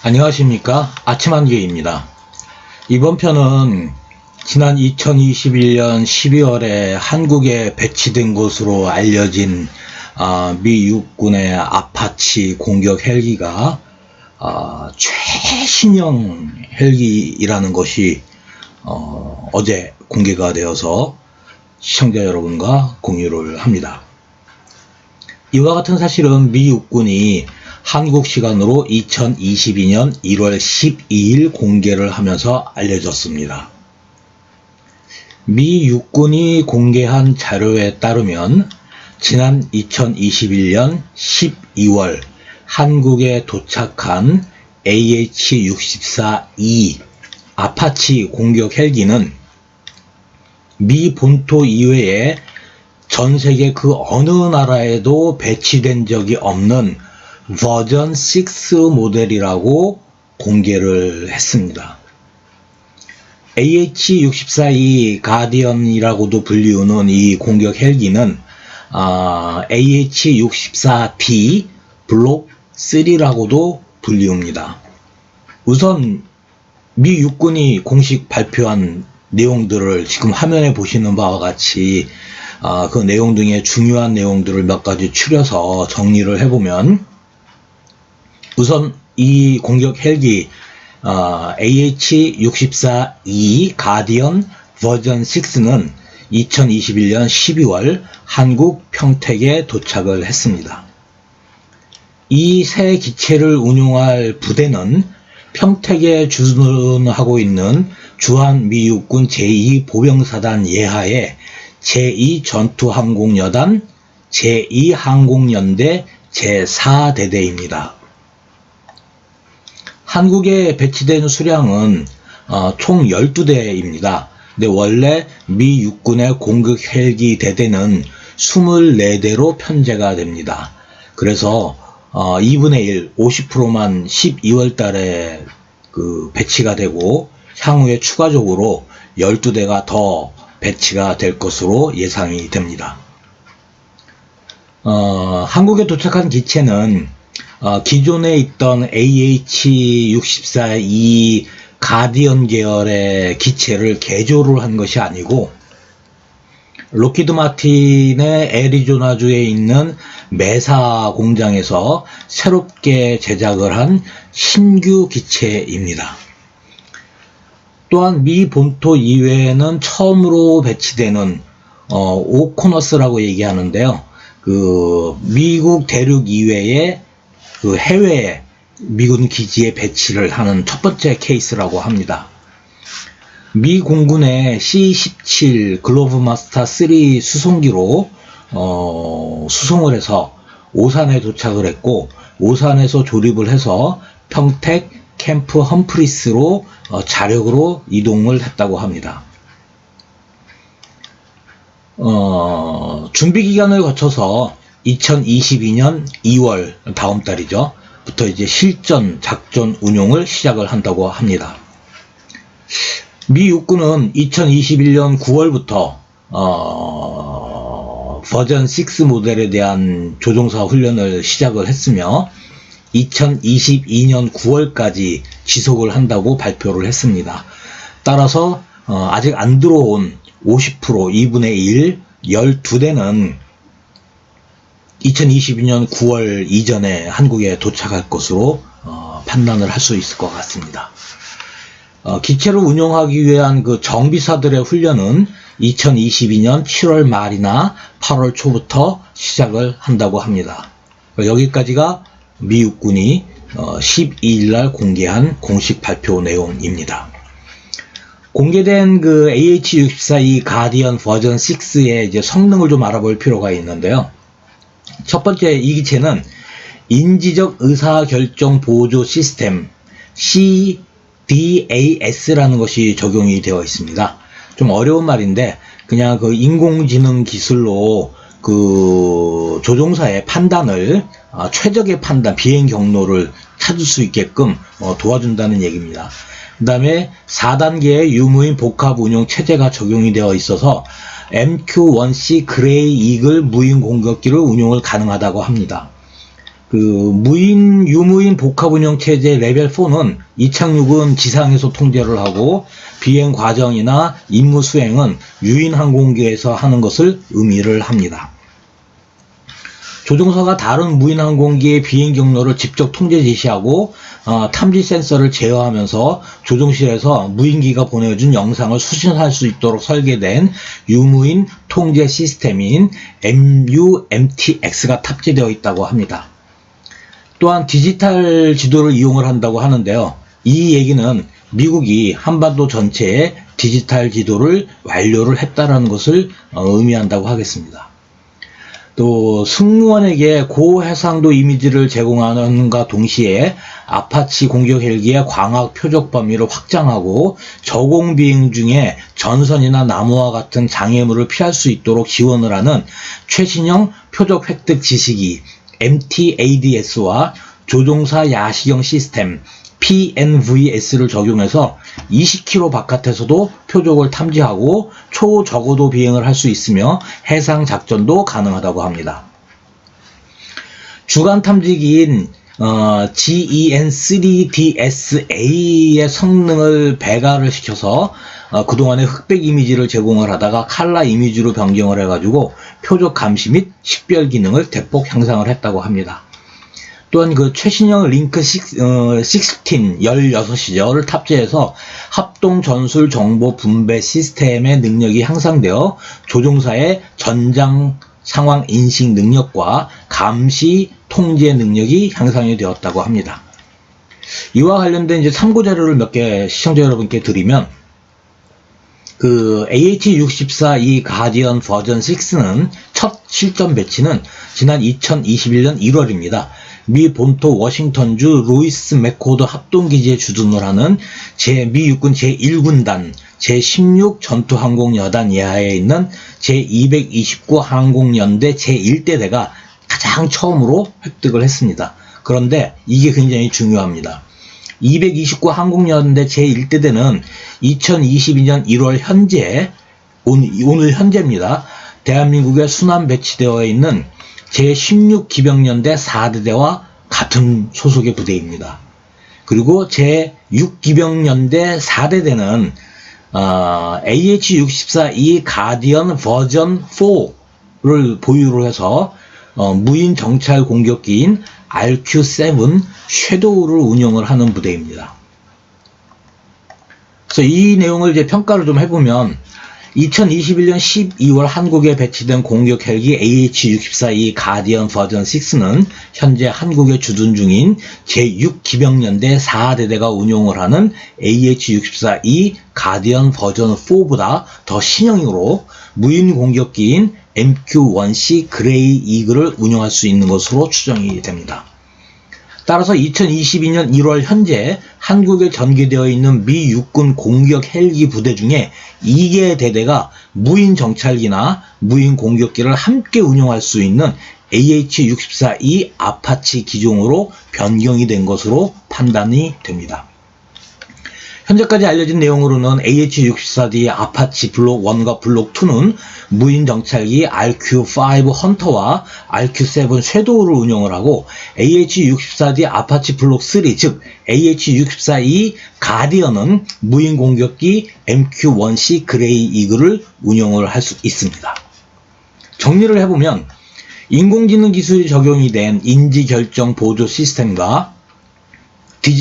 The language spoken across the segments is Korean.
안녕하십니까, 아침 한개입니다. 이번 편은 지난 2021년 12월에 한국에 배치된 것으로 알려진 미 육군의 아파치 공격 헬기가 최신형 헬기이라는 것이 어제 공개가 되어서 시청자 여러분과 공유를 합니다. 이와 같은 사실은 미 육군이 한국 시간으로 2022년 1월 12일 공개를 하면서 알려졌습니다. 미 육군이 공개한 자료에 따르면 지난 2021년 12월 한국에 도착한 AH-64E 아파치 공격 헬기는 미 본토 이외에 전 세계 그 어느 나라에도 배치된 적이 없는 버전 6 모델이라고 공개를 했습니다. AH-64E 가디언이라고도 불리우는 이 공격 헬기는 AH-64D 블록 3라고도 불리웁니다. 우선 미 육군이 공식 발표한 내용들을 지금 화면에 보시는 바와 같이 그 내용 중에 중요한 내용들을 몇 가지 추려서 정리를 해보면, 우선 이 공격 헬기 AH-64E 가디언 버전 6는 2021년 12월 한국 평택에 도착을 했습니다. 이 새 기체를 운용할 부대는 평택에 주둔하고 있는 주한미육군 제2보병사단 예하의 제2전투항공여단 제2항공연대 제4대대입니다. 한국에 배치된 수량은 총 12대입니다. 근데 원래 미 육군의 공격 헬기 대대는 24대로 편제가 됩니다. 그래서 2분의 1, 50%만 12월 달에 배치가 되고, 향후에 추가적으로 12대가 더 배치가 될 것으로 예상이 됩니다. 한국에 도착한 기체는 기존에 있던 AH-64E 가디언 계열의 기체를 개조를 한 것이 아니고, 록히드 마틴의 애리조나주에 있는 메사 공장에서 새롭게 제작을 한 신규 기체입니다. 또한 미 본토 이외에는 처음으로 배치되는 오코너스라고 얘기하는데요. 미국 대륙 이외에 해외 미군 기지에 배치를 하는 첫 번째 케이스라고 합니다. 미 공군의 C-17 글로브마스터 3 수송기로 수송을 해서 오산에 도착을 했고, 오산에서 조립을 해서 평택 캠프 험프리스로 자력으로 이동을 했다고 합니다. 준비 기간을 거쳐서 2022년 2월 다음 달이죠. 부터 이제 실전 작전 운용을 시작을 한다고 합니다. 미 육군은 2021년 9월부터 버전 6 모델에 대한 조종사 훈련을 시작을 했으며 2022년 9월까지 지속을 한다고 발표를 했습니다. 따라서 아직 안 들어온 50%, 2분의 1, 12대는 2022년 9월 이전에 한국에 도착할 것으로 판단을 할 수 있을 것 같습니다. 기체를 운용하기 위한 정비사들의 훈련은 2022년 7월 말이나 8월 초부터 시작을 한다고 합니다. 여기까지가 미 육군이 12일 날 공개한 공식 발표 내용입니다. 공개된 AH-64E 가디언 버전 6의 이제 성능을 좀 알아볼 필요가 있는데요. 첫 번째, 이 기체는 인지적 의사결정 보조 시스템 CDAS라는 것이 적용이 되어 있습니다. 좀 어려운 말인데 그냥 인공지능 기술로 조종사의 판단을 최적의 판단, 비행 경로를 찾을 수 있게끔 도와준다는 얘기입니다. 그 다음에 4단계의 유무인 복합 운용 체제가 적용이 되어 있어서 MQ-1C 그레이 이글 무인 공격기를 운용을 가능하다고 합니다. 유무인 복합운영체제 레벨 4는 이착륙은 지상에서 통제를 하고 비행 과정이나 임무 수행은 유인 항공기에서 하는 것을 의미를 합니다. 조종사가 다른 무인 항공기의 비행 경로를 직접 통제 지시하고 탐지 센서를 제어하면서 조종실에서 무인기가 보내준 영상을 수신할 수 있도록 설계된 유무인 통제 시스템인 MUMTX가 탑재되어 있다고 합니다. 또한 디지털 지도를 이용을 한다고 하는데요. 이 얘기는 미국이 한반도 전체에 디지털 지도를 완료를 했다는 것을 의미한다고 하겠습니다. 또 승무원에게 고해상도 이미지를 제공하는가 동시에 아파치 공격 헬기의 광학 표적 범위를 확장하고 저공 비행 중에 전선이나 나무와 같은 장애물을 피할 수 있도록 지원을 하는 최신형 표적 획득 지시기 MTADS와 조종사 야시경 시스템 PNVS를 적용해서 20km 바깥에서도 표적을 탐지하고 초저고도 비행을 할 수 있으며 해상 작전도 가능하다고 합니다. 주간 탐지기인 GEN3DSA의 성능을 배가를 시켜서 그동안의 흑백 이미지를 제공을 하다가 칼라 이미지로 변경을 해가지고 표적 감시 및 식별 기능을 대폭 향상을 했다고 합니다. 또한 최신형 링크 16를 탑재해서 합동 전술 정보 분배 시스템의 능력이 향상되어 조종사의 전장 상황 인식 능력과 감시 통제 능력이 향상이 되었다고 합니다. 이와 관련된 참고 자료를 몇 개 시청자 여러분께 드리면 AH-64E 가디언 버전 6는 첫 실전 배치는 지난 2021년 1월입니다. 미 본토 워싱턴주 루이스 맥코드 합동기지에 주둔을 하는 미 육군 제1군단 제16 전투항공여단 예하에 있는 제229 항공연대 제1대대가 가장 처음으로 획득을 했습니다. 그런데 이게 굉장히 중요합니다. 229 항공연대 제1대대는 2022년 1월 현재, 오늘 현재입니다. 대한민국에 순환 배치되어 있는 제16 기병연대 4대대와 같은 소속의 부대입니다. 그리고 제6 기병연대 4대대는 AH-64E 가디언 버전 4를 보유를 해서 무인 정찰 공격기인 RQ-7 섀도우를 운영을 하는 부대입니다. 그래서 이 내용을 이제 평가를 좀 해보면 2021년 12월 한국에 배치된 공격 헬기 AH-64E 가디언 버전 6는 현재 한국에 주둔 중인 제6 기병연대 4대대가 운용을 하는 AH-64E 가디언 버전 4보다 더 신형으로 무인 공격기인 MQ-1C 그레이 이글을 운영할 수 있는 것으로 추정이 됩니다. 따라서 2022년 1월 현재 한국에 전개되어 있는 미 육군 공격 헬기 부대 중에 2개 대대가 무인 정찰기나 무인 공격기를 함께 운용할 수 있는 AH-64E 아파치 기종으로 변경이 된 것으로 판단이 됩니다. 현재까지 알려진 내용으로는 AH-64D 아파치 블록 1과 블록 2는 무인 정찰기 RQ-5 헌터와 RQ-7 섀도우를 운영을 하고 AH-64D 아파치 블록 3, 즉 AH-64E 가디언은 무인 공격기 MQ-1C 그레이 이글을 운영을 할 수 있습니다. 정리를 해보면 인공지능 기술이 적용이 된 인지결정 보조 시스템과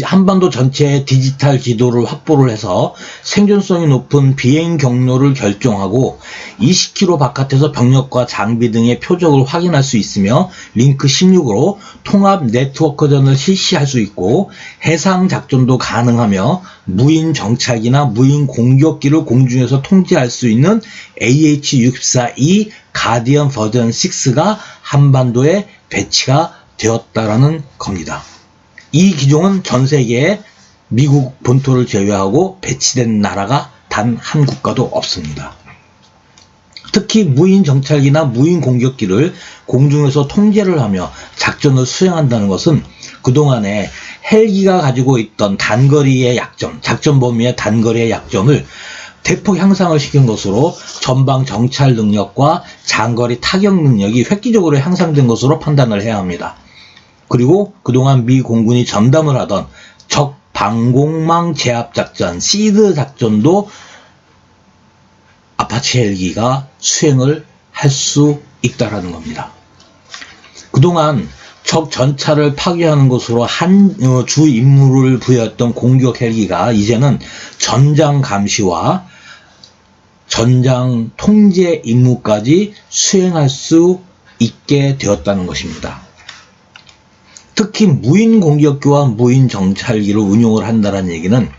한반도 전체의 디지털 지도를 확보를 해서 생존성이 높은 비행 경로를 결정하고 20km 바깥에서 병력과 장비 등의 표적을 확인할 수 있으며 링크 16으로 통합 네트워크전을 실시할 수 있고 해상 작전도 가능하며 무인 정찰기나 무인 공격기를 공중에서 통제할 수 있는 AH-64E 가디언 버전 6가 한반도에 배치가 되었다라는 겁니다. 이 기종은 전 세계에 미국 본토를 제외하고 배치된 나라가 단 한 국가도 없습니다. 특히 무인 정찰기나 무인 공격기를 공중에서 통제를 하며 작전을 수행한다는 것은 그동안에 헬기가 가지고 있던 단거리의 약점, 작전 범위의 단거리의 약점을 대폭 향상을 시킨 것으로 전방 정찰 능력과 장거리 타격 능력이 획기적으로 향상된 것으로 판단을 해야 합니다. 그리고 그동안 미 공군이 전담을 하던 적 방공망 제압 작전, 시드 작전도 아파치 헬기가 수행을 할 수 있다라는 겁니다. 그동안 적 전차를 파괴하는 것으로 주 임무를 부여했던 공격 헬기가 이제는 전장 감시와 전장 통제 임무까지 수행할 수 있게 되었다는 것입니다. 특히 무인 공격기와 무인 정찰기를 운용을 한다는 얘기는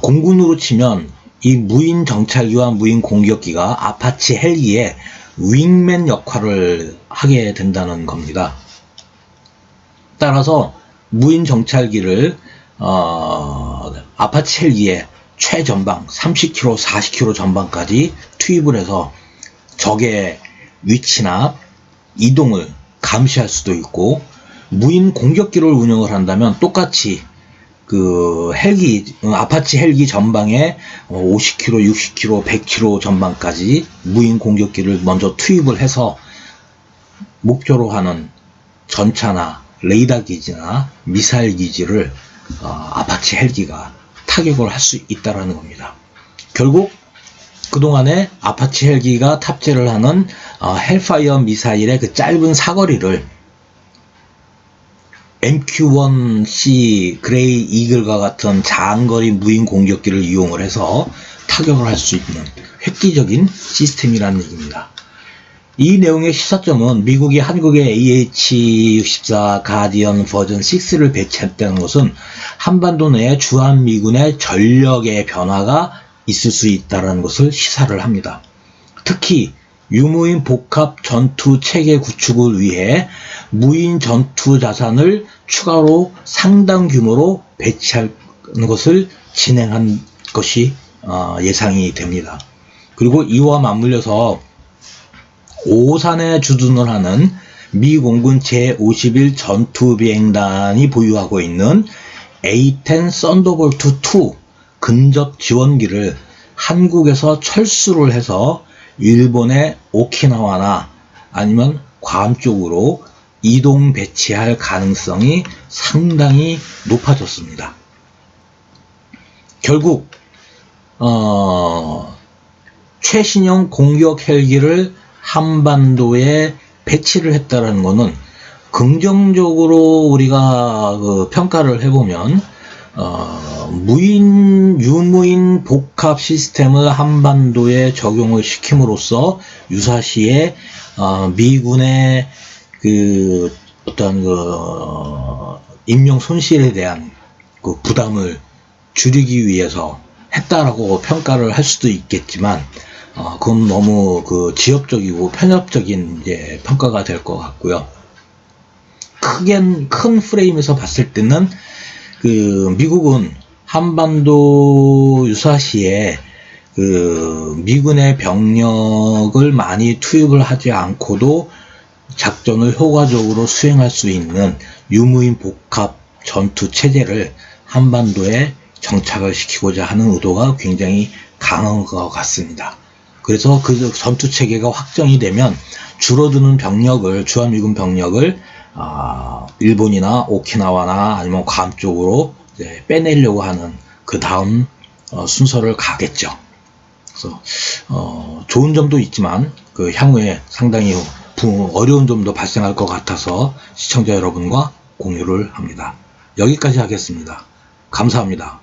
공군으로 치면 이 무인 정찰기와 무인 공격기가 아파치 헬기의 윙맨 역할을 하게 된다는 겁니다. 따라서 무인 정찰기를 아파치 헬기의 최전방 30km, 40km 전방까지 투입을 해서 적의 위치나 이동을 감시할 수도 있고, 무인 공격기를 운영을 한다면 똑같이 그 아파치 헬기 전방에 50km, 60km, 100km 전방까지 무인 공격기를 먼저 투입을 해서 목표로 하는 전차나 레이더 기지나 미사일 기지를 아파치 헬기가 타격을 할 수 있다는 겁니다. 결국 그동안에 아파치 헬기가 탑재를 하는 헬파이어 미사일의 그 짧은 사거리를 MQ-1C 그레이 이글과 같은 장거리 무인 공격기를 이용을 해서 타격을 할 수 있는 획기적인 시스템이라는 얘기입니다. 이 내용의 시사점은 미국이 한국에 AH-64 가디언 버전 6를 배치했다는 것은 한반도 내에 주한미군의 전력의 변화가 있을 수 있다는 것을 시사를 합니다. 특히 유무인 복합 전투 체계 구축을 위해 무인 전투 자산을 추가로 상당 규모로 배치하는 것을 진행한 것이 예상이 됩니다. 그리고 이와 맞물려서 오산에 주둔을 하는 미 공군 제51 전투비행단이 보유하고 있는 A-10 썬더볼트 2 근접 지원기를 한국에서 철수를 해서 일본의 오키나와나 아니면 괌 쪽으로 이동 배치할 가능성이 상당히 높아졌습니다. 결국 최신형 공격 헬기를 한반도에 배치를 했다는 것은 긍정적으로 우리가 평가를 해보면 유무인 복합 시스템을 한반도에 적용을 시킴으로써 유사시에 미군의 어떤 인명 손실에 대한 부담을 줄이기 위해서 했다라고 평가를 할 수도 있겠지만, 그건 너무 지엽적이고 편협적인 평가가 될 것 같고요. 큰 프레임에서 봤을 때는 미국은 한반도 유사시에 미군의 병력을 많이 투입을 하지 않고도 작전을 효과적으로 수행할 수 있는 유무인 복합 전투 체제를 한반도에 정착을 시키고자 하는 의도가 굉장히 강한 것 같습니다. 그래서 그 전투 체계가 확정이 되면 줄어드는 병력을, 주한미군 병력을 일본이나 오키나와나 아니면 괌 쪽으로 빼내려고 하는 그 다음 순서를 가겠죠. 그래서 좋은 점도 있지만 향후에 상당히 어려운 점도 발생할 것 같아서 시청자 여러분과 공유를 합니다. 여기까지 하겠습니다. 감사합니다.